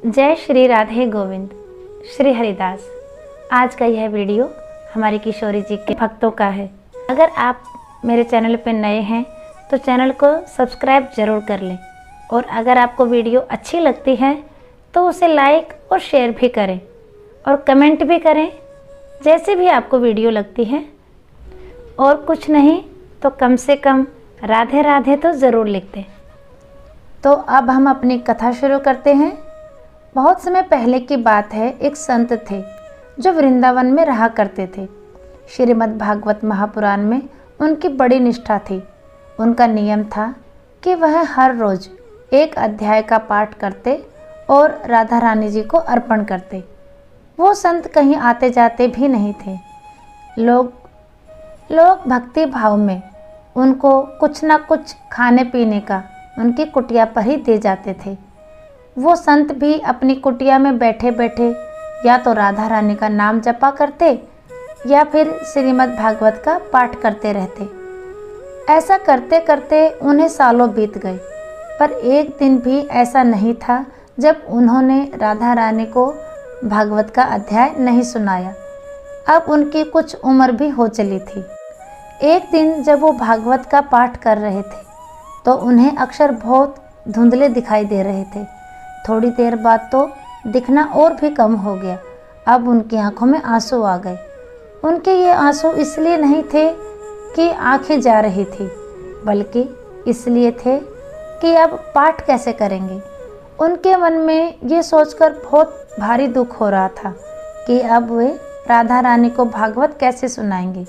जय श्री राधे गोविंद श्री हरिदास। आज का यह वीडियो हमारी किशोरी जी के भक्तों का है। अगर आप मेरे चैनल पर नए हैं तो चैनल को सब्सक्राइब जरूर कर लें, और अगर आपको वीडियो अच्छी लगती है तो उसे लाइक और शेयर भी करें और कमेंट भी करें जैसे भी आपको वीडियो लगती है। और कुछ नहीं तो कम से कम राधे राधे तो ज़रूर लिख दें। तो अब हम अपनी कथा शुरू करते हैं। बहुत समय पहले की बात है, एक संत थे जो वृंदावन में रहा करते थे। श्रीमद् भागवत महापुराण में उनकी बड़ी निष्ठा थी। उनका नियम था कि वह हर रोज़ एक अध्याय का पाठ करते और राधा रानी जी को अर्पण करते। वो संत कहीं आते जाते भी नहीं थे। लोग भक्ति भाव में उनको कुछ ना कुछ खाने पीने का उनकी कुटिया पर ही दे जाते थे। वो संत भी अपनी कुटिया में बैठे बैठे या तो राधा रानी का नाम जपा करते या फिर श्रीमद् भागवत का पाठ करते रहते। ऐसा करते करते उन्हें सालों बीत गए, पर एक दिन भी ऐसा नहीं था जब उन्होंने राधा रानी को भागवत का अध्याय नहीं सुनाया। अब उनकी कुछ उम्र भी हो चली थी। एक दिन जब वो भागवत का पाठ कर रहे थे तो उन्हें अक्षर बहुत धुंधले दिखाई दे रहे थे। थोड़ी देर बाद तो दिखना और भी कम हो गया। अब उनकी आंखों में आंसू आ गए। उनके ये आंसू इसलिए नहीं थे कि आंखें जा रही थी, बल्कि इसलिए थे कि अब पाठ कैसे करेंगे। उनके मन में ये सोचकर बहुत भारी दुख हो रहा था कि अब वे राधा रानी को भागवत कैसे सुनाएंगे।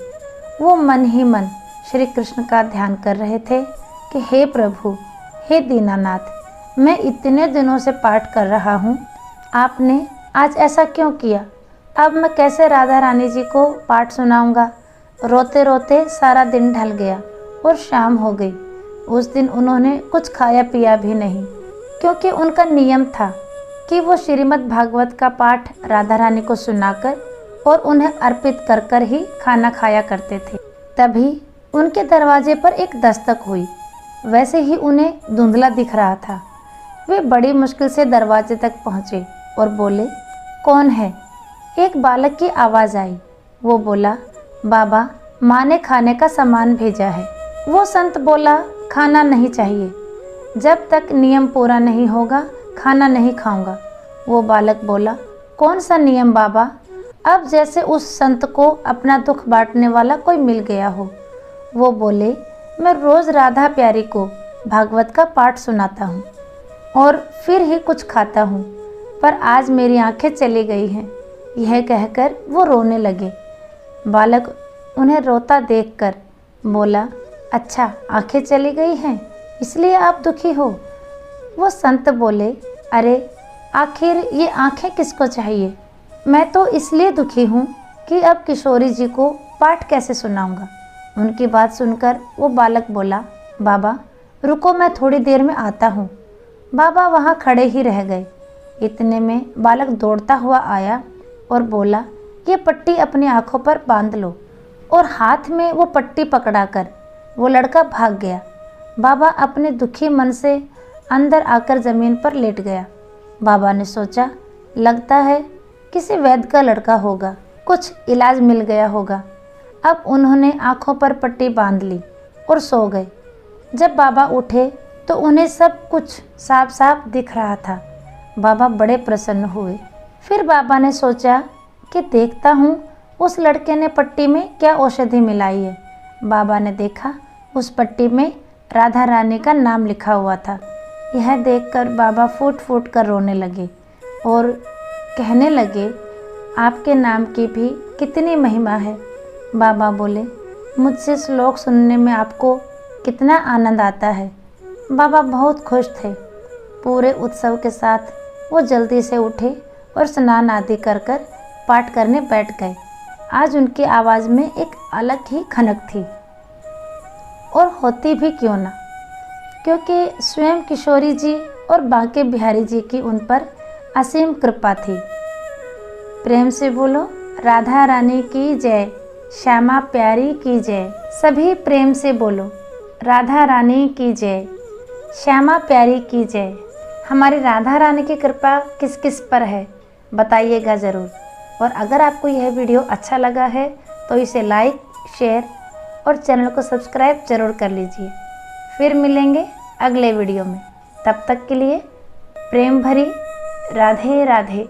वो मन ही मन श्री कृष्ण का ध्यान कर रहे थे कि हे प्रभु, हे दीनानाथ, मैं इतने दिनों से पाठ कर रहा हूँ, आपने आज ऐसा क्यों किया। अब मैं कैसे राधा रानी जी को पाठ सुनाऊंगा। रोते रोते सारा दिन ढल गया और शाम हो गई। उस दिन उन्होंने कुछ खाया पिया भी नहीं, क्योंकि उनका नियम था कि वो श्रीमद् भागवत का पाठ राधा रानी को सुनाकर और उन्हें अर्पित कर कर ही खाना खाया करते थे। तभी उनके दरवाजे पर एक दस्तक हुई। वैसे ही उन्हें धुंधला दिख रहा था। वे बड़ी मुश्किल से दरवाजे तक पहुँचे और बोले, कौन है। एक बालक की आवाज़ आई। वो बोला, बाबा, माँ ने खाने का सामान भेजा है। वो संत बोला, खाना नहीं चाहिए, जब तक नियम पूरा नहीं होगा खाना नहीं खाऊंगा। वो बालक बोला, कौन सा नियम बाबा। अब जैसे उस संत को अपना दुख बांटने वाला कोई मिल गया हो। वो बोले, मैं रोज़ राधा प्यारी को भागवत का पाठ सुनाता हूँ और फिर ही कुछ खाता हूँ, पर आज मेरी आंखें चली गई हैं। यह कहकर वो रोने लगे। बालक उन्हें रोता देखकर बोला, अच्छा, आंखें चली गई हैं इसलिए आप दुखी हो। वो संत बोले, अरे आखिर ये आंखें किसको चाहिए। मैं तो इसलिए दुखी हूँ कि अब किशोरी जी को पाठ कैसे सुनाऊंगा। उनकी बात सुनकर वो बालक बोला, बाबा रुको, मैं थोड़ी देर में आता हूँ। बाबा वहाँ खड़े ही रह गए। इतने में बालक दौड़ता हुआ आया और बोला, ये पट्टी अपनी आँखों पर बांध लो। और हाथ में वो पट्टी पकड़ाकर वो लड़का भाग गया। बाबा अपने दुखी मन से अंदर आकर ज़मीन पर लेट गया। बाबा ने सोचा, लगता है किसी वैद्य का लड़का होगा, कुछ इलाज मिल गया होगा। अब उन्होंने आँखों पर पट्टी बांध ली और सो गए। जब बाबा उठे तो उन्हें सब कुछ साफ साफ दिख रहा था। बाबा बड़े प्रसन्न हुए। फिर बाबा ने सोचा कि देखता हूँ उस लड़के ने पट्टी में क्या औषधि मिलाई है। बाबा ने देखा उस पट्टी में राधा रानी का नाम लिखा हुआ था। यह देखकर बाबा फूट फूट कर रोने लगे और कहने लगे, आपके नाम की भी कितनी महिमा है। बाबा बोले, मुझसे श्लोक सुनने में आपको कितना आनंद आता है। बाबा बहुत खुश थे। पूरे उत्सव के साथ वो जल्दी से उठे और स्नान आदि कर कर पाठ करने बैठ गए। आज उनकी आवाज़ में एक अलग ही खनक थी, और होती भी क्यों ना, क्योंकि स्वयं किशोरी जी और बांके बिहारी जी की उन पर असीम कृपा थी। प्रेम से बोलो, राधा रानी की जय, श्यामा प्यारी की जय। सभी प्रेम से बोलो, राधा रानी की जय, श्यामा प्यारी की जय। हमारी राधा रानी की कृपा किस किस पर है बताइएगा ज़रूर। और अगर आपको यह वीडियो अच्छा लगा है तो इसे लाइक, शेयर और चैनल को सब्सक्राइब जरूर कर लीजिए। फिर मिलेंगे अगले वीडियो में, तब तक के लिए प्रेम भरी राधे राधे।